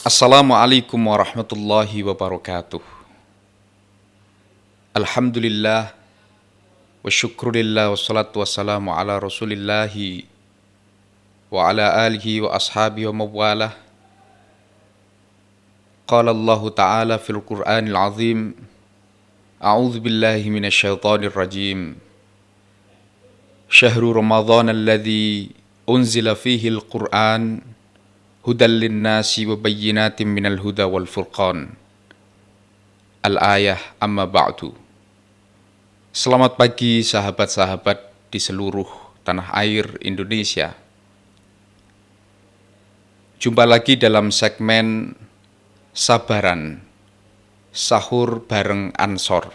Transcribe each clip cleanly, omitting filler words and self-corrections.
Assalamualaikum warahmatullahi wabarakatuh. Alhamdulillah wa syukrulillah wassalatu wassalamu ala rasulillahi wa ala alihi wa ashabihi wa mawalah. Qala Allah Ta'ala fil Qur'anil Azim, A'udzu billahi minasyaitonir rajim. Syahrul Ramadhan alladzi unzila fihi al-Qur'an hudal linnasi wa bayyinatin minal huda wal furqan. Al-ayah amma ba'du. Selamat pagi sahabat-sahabat di seluruh tanah air Indonesia. Jumpa lagi dalam segmen Sabaran Sahur bareng Ansor.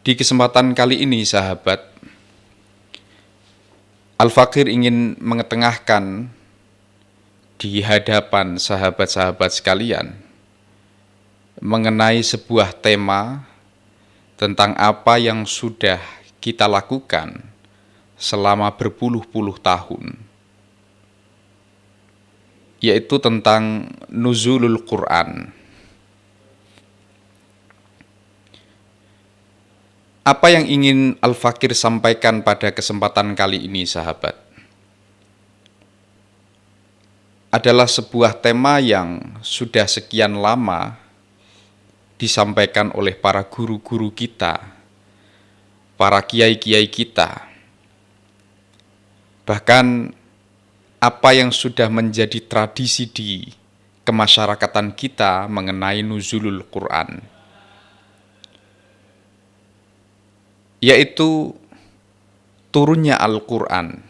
Di kesempatan kali ini sahabat, Al-Fakir ingin mengetengahkan di hadapan sahabat-sahabat sekalian mengenai sebuah tema tentang apa yang sudah kita lakukan selama berpuluh-puluh tahun, yaitu tentang nuzulul Quran. Apa yang ingin Al-Fakir sampaikan pada kesempatan kali ini sahabat adalah sebuah tema yang sudah sekian lama disampaikan oleh para guru-guru kita, para kiai-kiai kita. Bahkan apa yang sudah menjadi tradisi di kemasyarakatan kita mengenai nuzulul Quran, yaitu turunnya Al-Quran,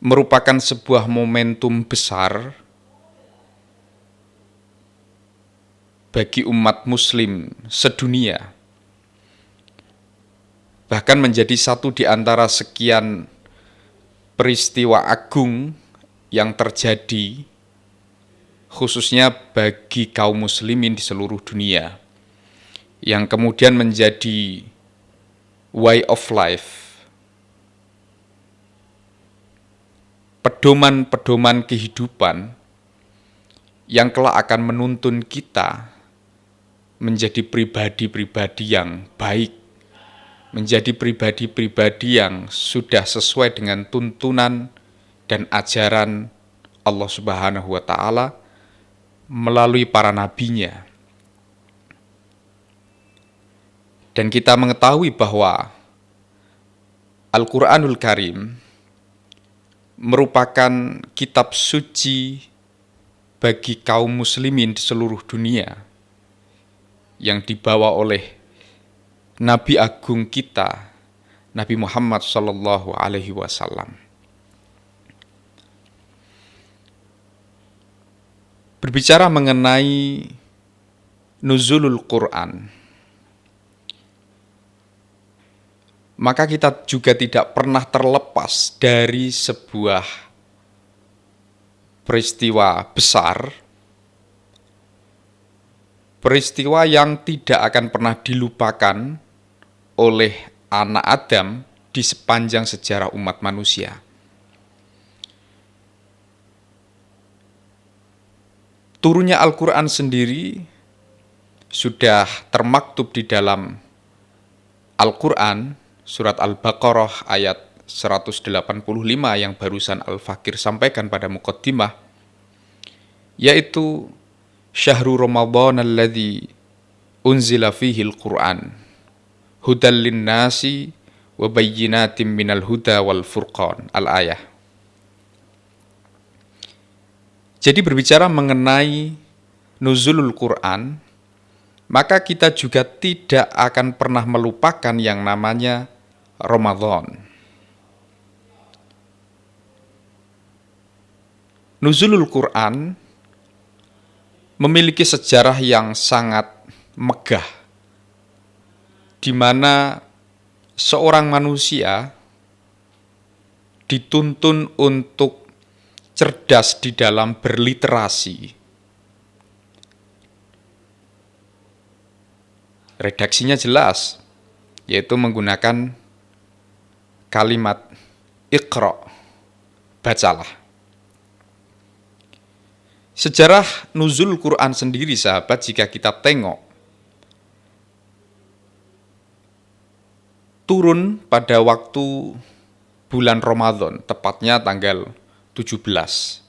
merupakan sebuah momentum besar bagi umat muslim sedunia, bahkan menjadi satu di antara sekian peristiwa agung yang terjadi khususnya bagi kaum muslimin di seluruh dunia, yang kemudian menjadi way of life, pedoman-pedoman kehidupan yang kelak akan menuntun kita menjadi pribadi-pribadi yang baik, menjadi pribadi-pribadi yang sudah sesuai dengan tuntunan dan ajaran Allah Subhanahu wa Ta'ala melalui para nabinya. Dan kita mengetahui bahwa Al-Quranul Karim merupakan kitab suci bagi kaum muslimin di seluruh dunia yang dibawa oleh Nabi Agung kita, Nabi Muhammad Sallallahu Alaihi Wasallam. Berbicara mengenai nuzulul Quran, maka kita juga tidak pernah terlepas dari sebuah peristiwa besar, peristiwa yang tidak akan pernah dilupakan oleh anak Adam di sepanjang sejarah umat manusia. Turunnya Al-Quran sendiri sudah termaktub di dalam Al-Quran, surat Al-Baqarah ayat 185 yang barusan Al-Fakir sampaikan pada muqaddimah, yaitu Syahrul Ramadhan alladzi unzila fihi al-Quran hudal linnasi wa bayyinatin minal huda wal furqan. Al-ayah. Jadi berbicara mengenai nuzulul Quran, maka kita juga tidak akan pernah melupakan yang namanya Ramadan. Nuzulul Quran memiliki sejarah yang sangat megah, di mana seorang manusia dituntun untuk cerdas di dalam berliterasi. Redaksinya jelas, yaitu menggunakan kalimat Iqra, bacalah. Sejarah nuzul Quran sendiri, sahabat, jika kita tengok, turun pada waktu bulan Ramadan, tepatnya tanggal 17.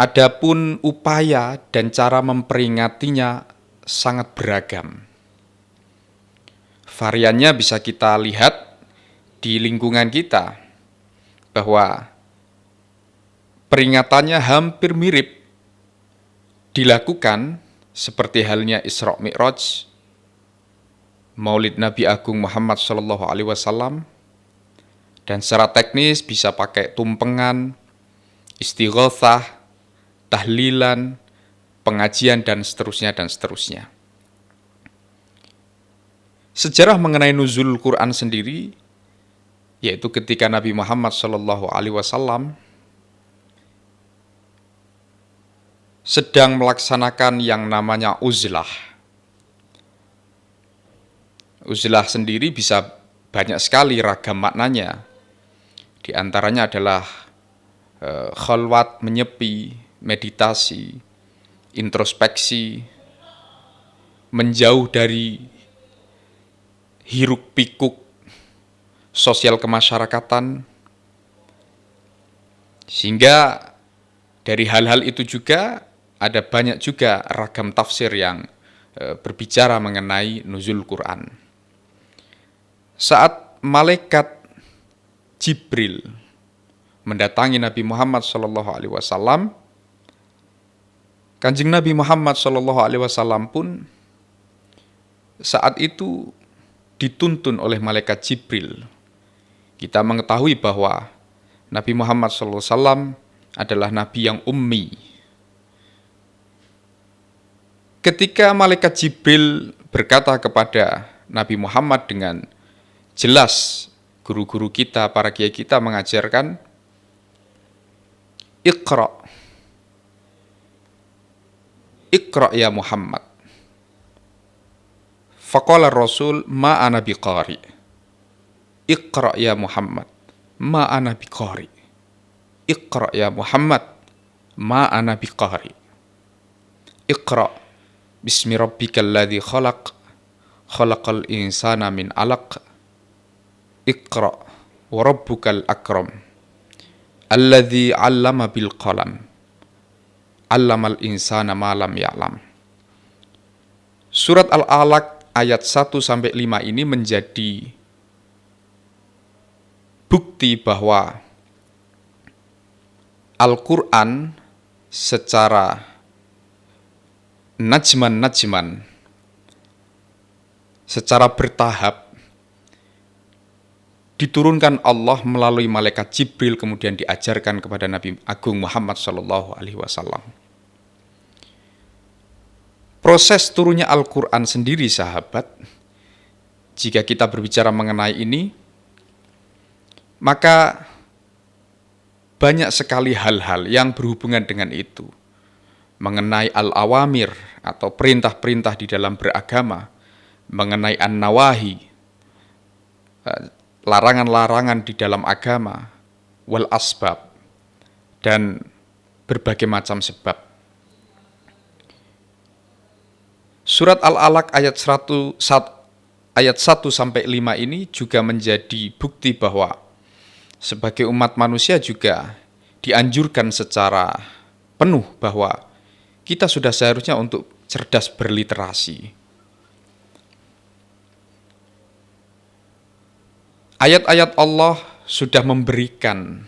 Adapun upaya dan cara memperingatinya sangat beragam. Variannya bisa kita lihat di lingkungan kita, bahwa peringatannya hampir mirip dilakukan seperti halnya Isra Mi'raj, Maulid Nabi Agung Muhammad SAW, dan secara teknis bisa pakai tumpengan, istighotsah, tahlilan, pengajian, dan seterusnya dan seterusnya. Sejarah mengenai nuzul Quran sendiri, yaitu ketika Nabi Muhammad SAW sedang melaksanakan yang namanya uzlah. Uzlah sendiri bisa banyak sekali ragam maknanya. Di antaranya adalah khalwat, menyepi, meditasi, introspeksi, menjauh dari hiruk pikuk sosial kemasyarakatan, sehingga dari hal-hal itu juga ada banyak juga ragam tafsir yang berbicara mengenai nuzul Quran. Saat malaikat Jibril mendatangi Nabi Muhammad SAW, Kanjeng Nabi Muhammad SAW pun saat itu dituntun oleh malaikat Jibril. Kita mengetahui bahwa Nabi Muhammad SAW adalah Nabi yang ummi. Ketika malaikat Jibril berkata kepada Nabi Muhammad dengan jelas, guru-guru kita, para kiai kita mengajarkan, Iqra ya Muhammad. Faqala Rasul, ma ana biqari. Iqra ya Muhammad, ma ana biqari. Iqra ya Muhammad, ma ana biqari. Iqra bismi rabbikal ladzi khalaq, khalaqal insana min 'alaq. Iqra wa rabbukal akram, alladzi 'allama bil qalam, 'allamal insana ma lam ya'lam. Surat Al-Alaq ayat 1-5 ini menjadi bukti bahwa Al-Quran secara najman, secara bertahap diturunkan Allah melalui malaikat Jibril, kemudian diajarkan kepada Nabi Agung Muhammad SAW. Proses turunnya Al-Quran sendiri, sahabat, jika kita berbicara mengenai ini, maka banyak sekali hal-hal yang berhubungan dengan itu, mengenai al-awamir atau perintah-perintah di dalam beragama, mengenai an-nawahi, larangan-larangan di dalam agama, wal asbab, dan berbagai macam sebab. Surat Al-Alaq ayat 1-5 ini juga menjadi bukti bahwa sebagai umat manusia juga dianjurkan secara penuh bahwa kita sudah seharusnya untuk cerdas berliterasi. Ayat-ayat Allah sudah memberikan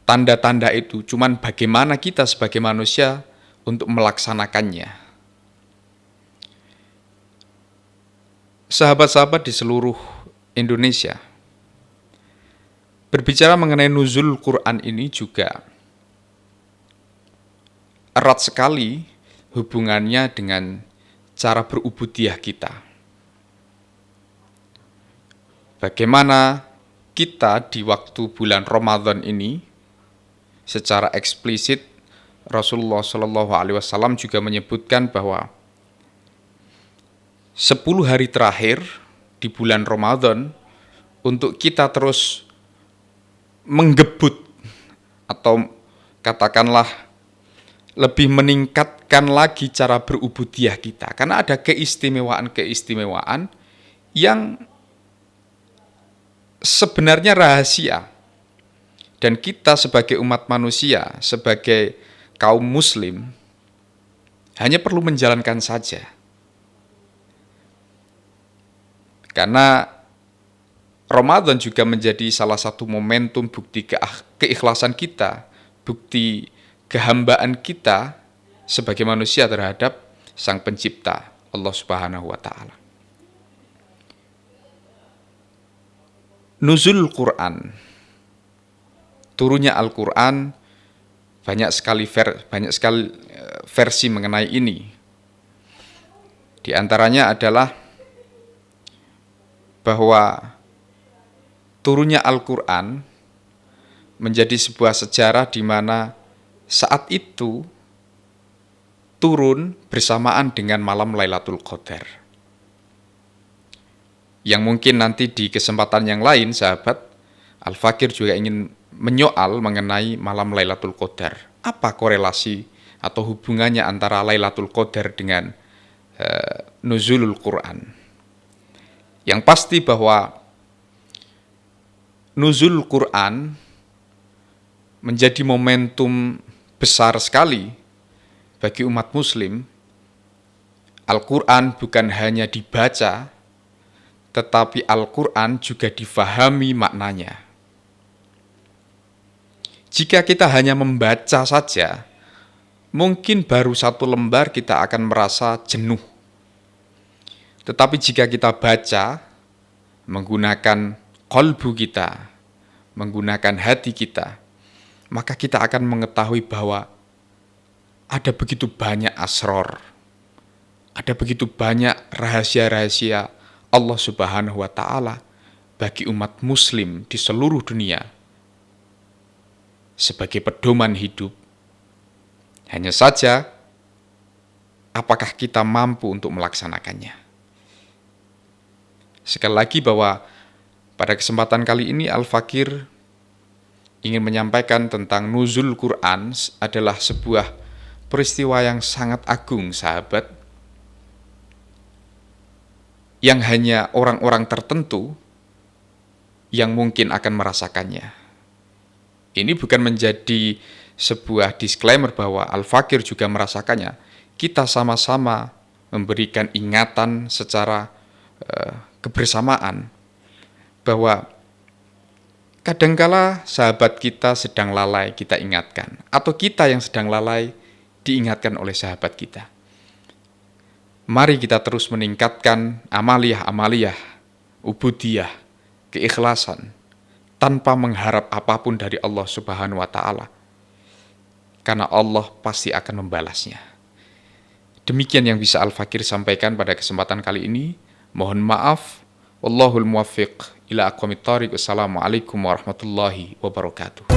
tanda-tanda itu, cuman bagaimana kita sebagai manusia untuk melaksanakannya. Sahabat-sahabat di seluruh Indonesia, berbicara mengenai nuzul Quran ini juga erat sekali hubungannya dengan cara berubudiyah kita. Bagaimana kita di waktu bulan Ramadan ini secara eksplisit Rasulullah SAW juga menyebutkan bahwa 10 hari terakhir di bulan Ramadan untuk kita terus menggebut, atau katakanlah lebih meningkatkan lagi cara berubudiyah kita, karena ada keistimewaan-keistimewaan yang sebenarnya rahasia, dan kita sebagai umat manusia, sebagai kaum muslim, hanya perlu menjalankan saja. Karena Ramadan juga menjadi salah satu momentum bukti keikhlasan kita, bukti kehambaan kita sebagai manusia terhadap Sang Pencipta, Allah Subhanahu wa Ta'ala. Nuzul Quran, turunnya Al-Quran, banyak sekali versi mengenai ini. Di antaranya adalah bahwa turunnya Al-Quran menjadi sebuah sejarah di mana saat itu turun bersamaan dengan malam Lailatul Qadar. Yang mungkin nanti di kesempatan yang lain, sahabat, Al-Fakir juga ingin menyoal mengenai malam Lailatul Qadar. Apa korelasi atau hubungannya antara Lailatul Qadar dengan nuzulul Quran? Yang pasti bahwa nuzul Quran menjadi momentum besar sekali bagi umat muslim. Al-Quran bukan hanya dibaca, tetapi Al-Quran juga difahami maknanya. Jika kita hanya membaca saja, mungkin baru satu lembar kita akan merasa jenuh. Tetapi jika kita baca, menggunakan qalbu kita, menggunakan hati kita, maka kita akan mengetahui bahwa ada begitu banyak asror, ada begitu banyak rahasia-rahasia Allah Subhanahu wa Ta'ala bagi umat muslim di seluruh dunia sebagai pedoman hidup. Hanya saja, apakah kita mampu untuk melaksanakannya? Sekali lagi bahwa pada kesempatan kali ini Al-Fakir ingin menyampaikan tentang nuzul Quran adalah sebuah peristiwa yang sangat agung, sahabat, yang hanya orang-orang tertentu yang mungkin akan merasakannya. Ini bukan menjadi sebuah disclaimer bahwa Al-Fakir juga merasakannya. Kita sama-sama memberikan ingatan secara kebersamaan bahwa kadangkala sahabat kita sedang lalai, kita ingatkan, atau kita yang sedang lalai diingatkan oleh sahabat kita. Mari kita terus meningkatkan amaliyah, ubudiyah, keikhlasan, tanpa mengharap apapun dari Allah Subhanahu wa Ta'ala, karena Allah pasti akan membalasnya. Demikian yang bisa Al-Fakir sampaikan pada kesempatan kali ini. Mohon maaf. Wallahul muwaffiq ila aqwamit thariq. Wassalamualaikum warahmatullahi wabarakatuh.